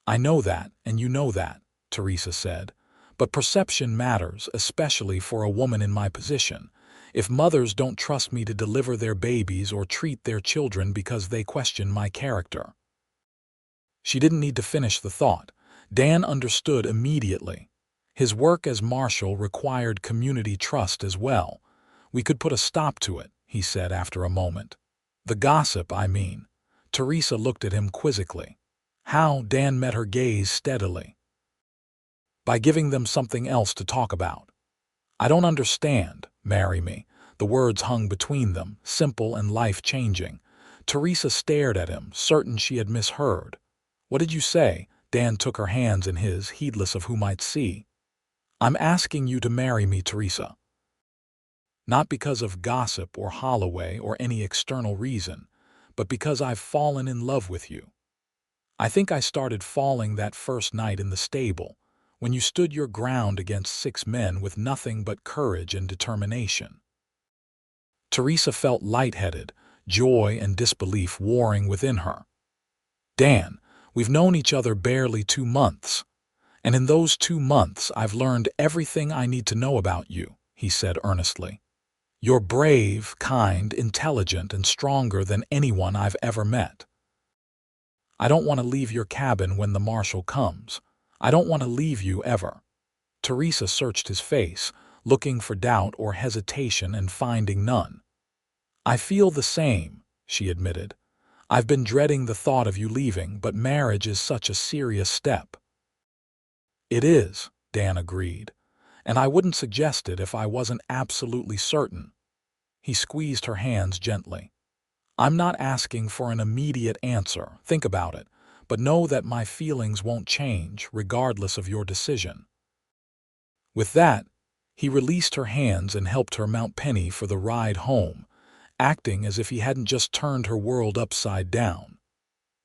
"I know that, and you know that," Teresa said. "But perception matters, especially for a woman in my position. If mothers don't trust me to deliver their babies or treat their children because they question my character." She didn't need to finish the thought. Dan understood immediately. His work as marshal required community trust as well. "We could put a stop to it," he said after a moment. "The gossip, I mean." Teresa looked at him quizzically. "How?" Dan met her gaze steadily. "By giving them something else to talk about." "I don't understand." "Marry me." The words hung between them, simple and life-changing. Teresa stared at him, certain she had misheard. "What did you say?" Dan took her hands in his, heedless of who might see. "I'm asking you to marry me, Teresa." "Not because of gossip or Holloway or any external reason, but because I've fallen in love with you. I think I started falling that first night in the stable, when you stood your ground against 6 men with nothing but courage and determination." Teresa felt lightheaded, joy and disbelief warring within her. "Dan, we've known each other barely 2 months, and in those 2 months I've learned everything I need to know about you," he said earnestly. "You're brave, kind, intelligent, and stronger than anyone I've ever met. I don't want to leave your cabin when the marshal comes. I don't want to leave you ever." Teresa searched his face, looking for doubt or hesitation and finding none. "I feel the same," she admitted. "I've been dreading the thought of you leaving, but marriage is such a serious step." "It is," Dan agreed, "and I wouldn't suggest it if I wasn't absolutely certain." He squeezed her hands gently. "I'm not asking for an immediate answer, think about it, but know that my feelings won't change, regardless of your decision." With that, he released her hands and helped her mount Penny for the ride home, acting as if he hadn't just turned her world upside down.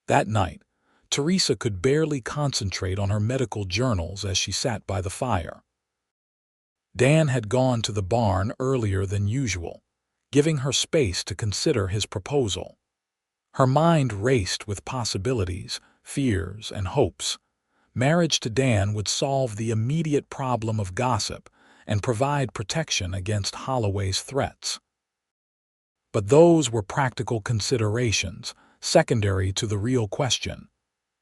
That night, Teresa could barely concentrate on her medical journals as she sat by the fire. Dan had gone to the barn earlier than usual, giving her space to consider his proposal. Her mind raced with possibilities, fears, and hopes. Marriage to Dan would solve the immediate problem of gossip and provide protection against Holloway's threats. But those were practical considerations, secondary to the real question.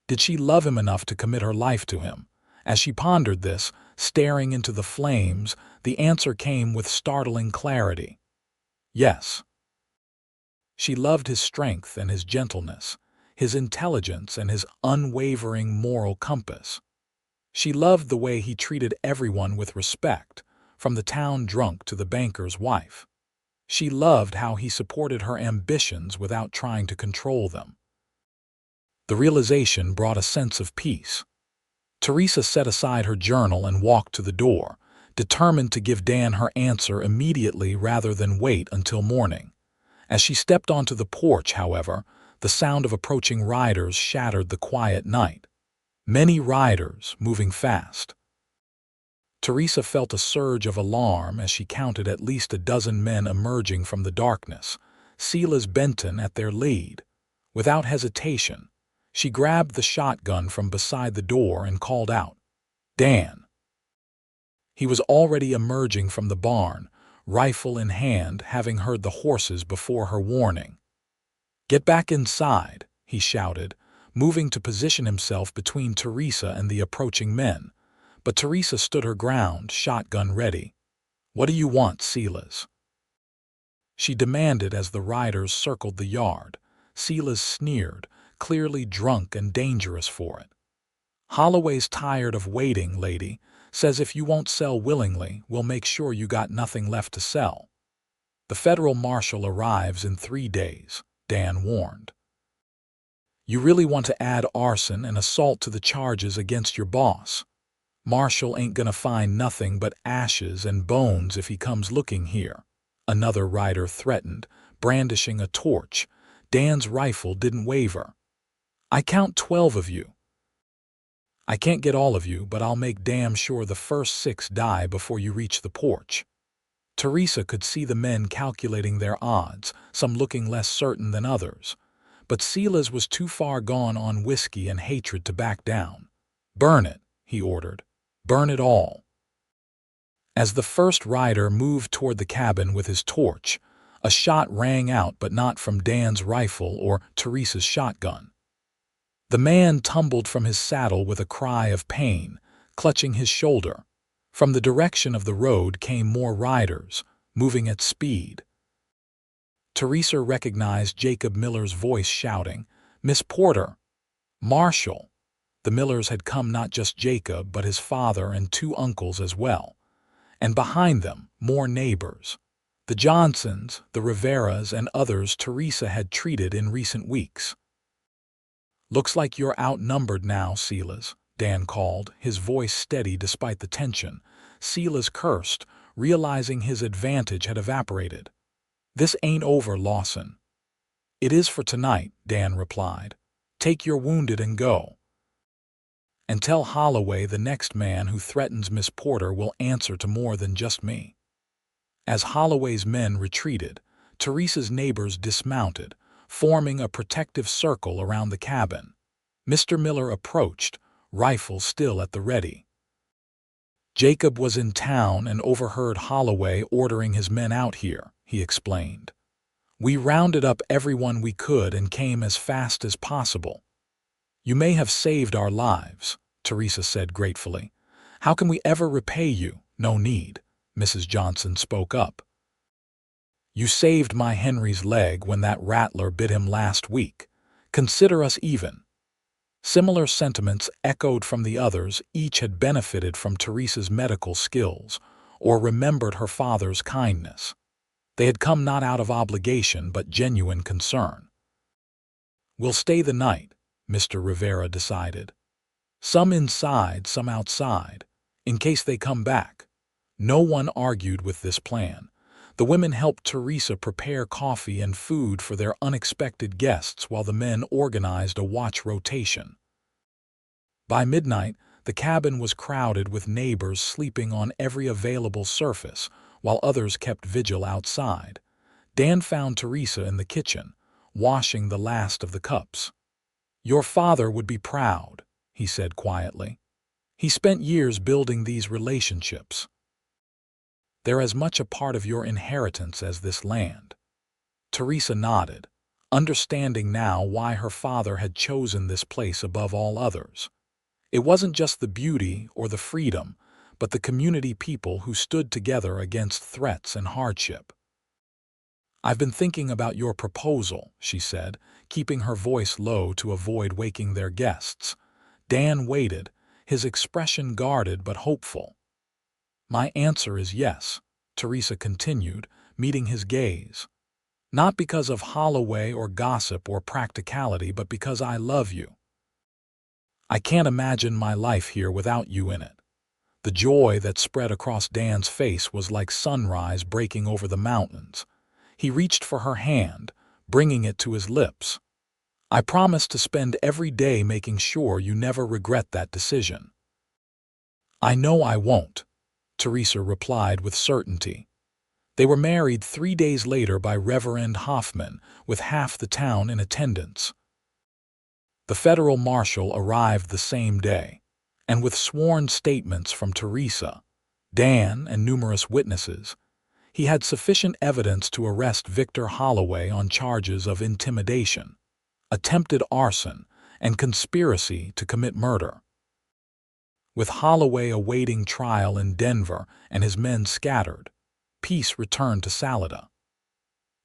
Did she love him enough to commit her life to him? As she pondered this, staring into the flames, the answer came with startling clarity. Yes. She loved his strength and his gentleness, his intelligence and his unwavering moral compass. She loved the way he treated everyone with respect, from the town drunk to the banker's wife. She loved how he supported her ambitions without trying to control them. The realization brought a sense of peace. Teresa set aside her journal and walked to the door, determined to give Dan her answer immediately rather than wait until morning. As she stepped onto the porch, however, the sound of approaching riders shattered the quiet night. Many riders, moving fast. Teresa felt a surge of alarm as she counted at least a dozen men emerging from the darkness, Silas Benton at their lead. Without hesitation, she grabbed the shotgun from beside the door and called out, "Dan!" He was already emerging from the barn, rifle in hand, having heard the horses before her warning. "Get back inside," he shouted, moving to position himself between Teresa and the approaching men. But Teresa stood her ground, shotgun ready. "What do you want, Silas?" she demanded as the riders circled the yard. Silas sneered, clearly drunk and dangerous for it. "Holloway's tired of waiting, lady. Says if you won't sell willingly, we'll make sure you got nothing left to sell." "The federal marshal arrives in 3 days," Dan warned. "You really want to add arson and assault to the charges against your boss? Marshal ain't gonna find nothing but ashes and bones if he comes looking here," another rider threatened, brandishing a torch. Dan's rifle didn't waver. "I count 12 of you. I can't get all of you, but I'll make damn sure the first 6 die before you reach the porch." Teresa could see the men calculating their odds, some looking less certain than others. But Silas was too far gone on whiskey and hatred to back down. "Burn it," he ordered. "Burn it all." As the first rider moved toward the cabin with his torch, a shot rang out, but not from Dan's rifle or Teresa's shotgun. The man tumbled from his saddle with a cry of pain, clutching his shoulder. From the direction of the road came more riders, moving at speed. Teresa recognized Jacob Miller's voice shouting, "Miss Porter! Marshal!" The Millers had come, not just Jacob, but his father and 2 uncles as well. And behind them, more neighbors. The Johnsons, the Riveras, and others Teresa had treated in recent weeks. "Looks like you're outnumbered now, Silas," Dan called, his voice steady despite the tension. Silas cursed, realizing his advantage had evaporated. "This ain't over, Lawson." "It is for tonight," Dan replied. "Take your wounded and go. And tell Holloway the next man who threatens Miss Porter will answer to more than just me." As Holloway's men retreated, Teresa's neighbors dismounted, forming a protective circle around the cabin. Mr. Miller approached, rifle still at the ready. "Jacob was in town and overheard Holloway ordering his men out here," he explained. "We rounded up everyone we could and came as fast as possible." "You may have saved our lives," Teresa said gratefully. "How can we ever repay you?" "No need," Mrs. Johnson spoke up. "You saved my Henry's leg when that rattler bit him last week. Consider us even." Similar sentiments echoed from the others. Each had benefited from Teresa's medical skills or remembered her father's kindness. They had come not out of obligation but genuine concern. "We'll stay the night," Mr. Rivera decided. "Some inside, some outside, in case they come back." No one argued with this plan. The women helped Teresa prepare coffee and food for their unexpected guests while the men organized a watch rotation. By midnight, the cabin was crowded with neighbors sleeping on every available surface, while others kept vigil outside. Dan found Teresa in the kitchen, washing the last of the cups. "Your father would be proud," he said quietly. "He spent years building these relationships. They're as much a part of your inheritance as this land." Teresa nodded, understanding now why her father had chosen this place above all others. It wasn't just the beauty or the freedom, but the community people who stood together against threats and hardship. "I've been thinking about your proposal," she said, keeping her voice low to avoid waking their guests. Dan waited, his expression guarded but hopeful. "My answer is yes," Teresa continued, meeting his gaze. "Not because of Holloway or gossip or practicality, but because I love you. I can't imagine my life here without you in it." The joy that spread across Dan's face was like sunrise breaking over the mountains. He reached for her hand, bringing it to his lips. "I promise to spend every day making sure you never regret that decision." "I know I won't," Teresa replied with certainty. They were married 3 days later by Reverend Hoffman, with half the town in attendance. The federal marshal arrived the same day, and with sworn statements from Teresa, Dan, and numerous witnesses, he had sufficient evidence to arrest Victor Holloway on charges of intimidation, attempted arson, and conspiracy to commit murder. With Holloway awaiting trial in Denver and his men scattered, peace returned to Salida.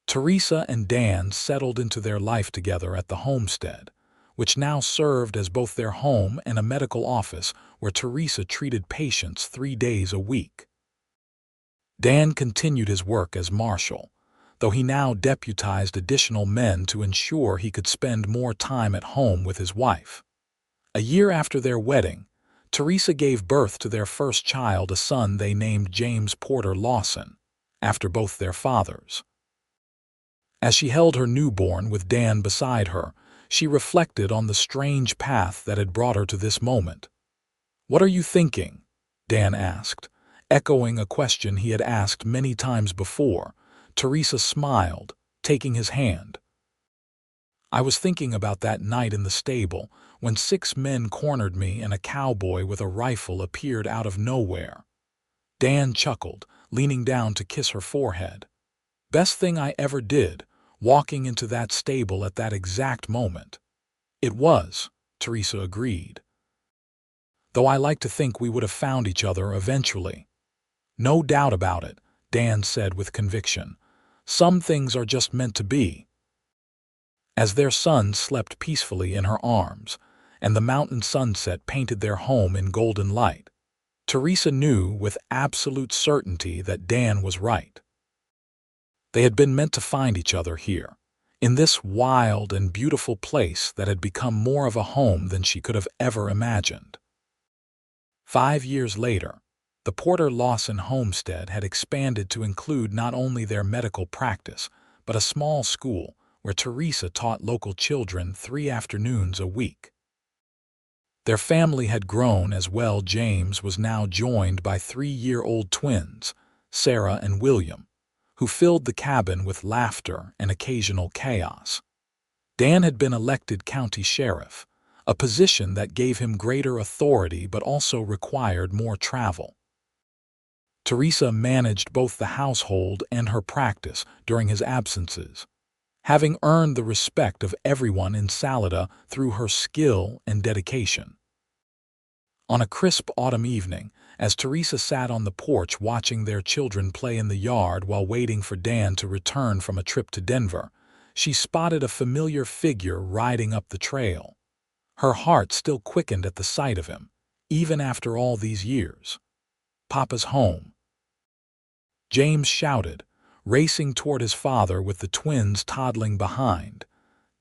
Teresa and Dan settled into their life together at the homestead, which now served as both their home and a medical office where Teresa treated patients 3 days a week. Dan continued his work as marshal, though he now deputized additional men to ensure he could spend more time at home with his wife. A year after their wedding, Teresa gave birth to their first child, a son they named James Porter Lawson, after both their fathers. As she held her newborn with Dan beside her, she reflected on the strange path that had brought her to this moment. "What are you thinking?" Dan asked, echoing a question he had asked many times before. Teresa smiled, taking his hand. "I was thinking about that night in the stable when 6 men cornered me and a cowboy with a rifle appeared out of nowhere." Dan chuckled, leaning down to kiss her forehead. "Best thing I ever did, walking into that stable at that exact moment." "It was," Teresa agreed. "Though I like to think we would have found each other eventually." "No doubt about it," Dan said with conviction. "Some things are just meant to be." As their son slept peacefully in her arms, and the mountain sunset painted their home in golden light, Teresa knew with absolute certainty that Dan was right. They had been meant to find each other here, in this wild and beautiful place that had become more of a home than she could have ever imagined. 5 years later, the Porter Lawson homestead had expanded to include not only their medical practice, but a small school where Teresa taught local children 3 afternoons a week. Their family had grown as well. James was now joined by 3-year-old twins, Sarah and William, who filled the cabin with laughter and occasional chaos. Dan had been elected county sheriff, a position that gave him greater authority but also required more travel. Teresa managed both the household and her practice during his absences, having earned the respect of everyone in Salida through her skill and dedication. On a crisp autumn evening, as Teresa sat on the porch watching their children play in the yard while waiting for Dan to return from a trip to Denver, she spotted a familiar figure riding up the trail. Her heart still quickened at the sight of him, even after all these years. "Papa's home!" James shouted, racing toward his father with the twins toddling behind.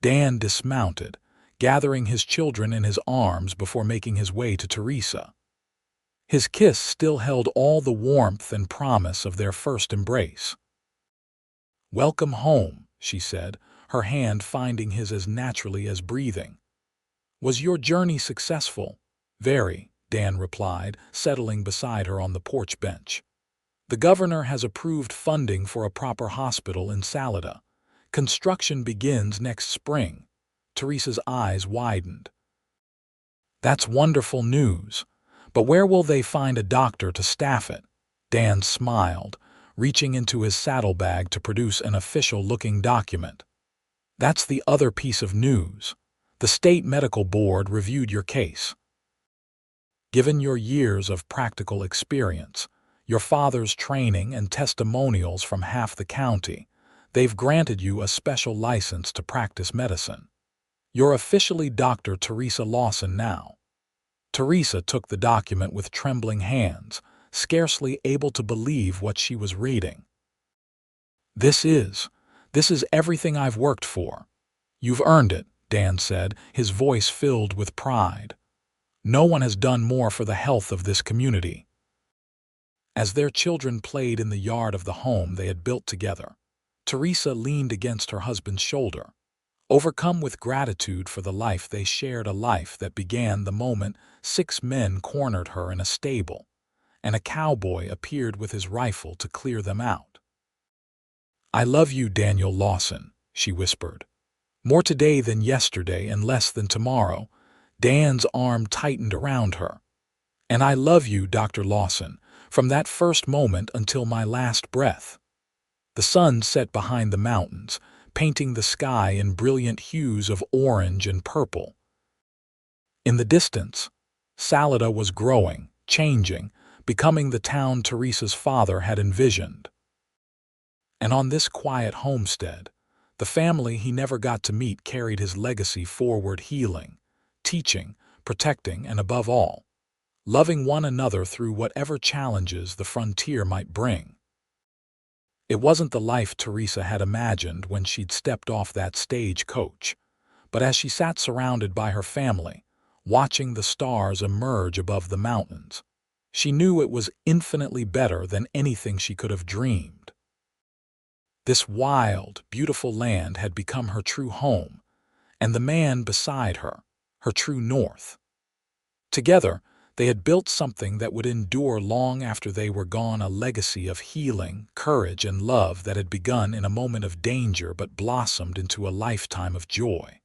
Dan dismounted, gathering his children in his arms before making his way to Teresa. His kiss still held all the warmth and promise of their first embrace. "Welcome home," she said, her hand finding his as naturally as breathing. "Was your journey successful?" "Very," Dan replied, settling beside her on the porch bench. "The governor has approved funding for a proper hospital in Salida. Construction begins next spring." Teresa's eyes widened. "That's wonderful news. But where will they find a doctor to staff it?" Dan smiled, reaching into his saddlebag to produce an official-looking document. "That's the other piece of news. The state medical board reviewed your case. Given your years of practical experience, your father's training and testimonials from half the county, they've granted you a special license to practice medicine. You're officially Dr. Teresa Lawson now." Teresa took the document with trembling hands, scarcely able to believe what she was reading. This is everything I've worked for." "You've earned it," Dan said, his voice filled with pride. "No one has done more for the health of this community." As their children played in the yard of the home they had built together, Teresa leaned against her husband's shoulder, overcome with gratitude for the life they shared, a life that began the moment 6 men cornered her in a stable, and a cowboy appeared with his rifle to clear them out. "I love you, Daniel Lawson," she whispered. "More today than yesterday and less than tomorrow." Dan's arm tightened around her. "And I love you, Dr. Lawson, from that first moment until my last breath." The sun set behind the mountains, painting the sky in brilliant hues of orange and purple. In the distance, Salida was growing, changing, becoming the town Teresa's father had envisioned. And on this quiet homestead, the family he never got to meet carried his legacy forward, healing, teaching, protecting, and above all, loving one another through whatever challenges the frontier might bring. It wasn't the life Teresa had imagined when she'd stepped off that stagecoach, but as she sat surrounded by her family, watching the stars emerge above the mountains, she knew it was infinitely better than anything she could have dreamed. This wild, beautiful land had become her true home, and the man beside her, her true north. Together, they had built something that would endure long after they were gone, a legacy of healing, courage, and love that had begun in a moment of danger but blossomed into a lifetime of joy.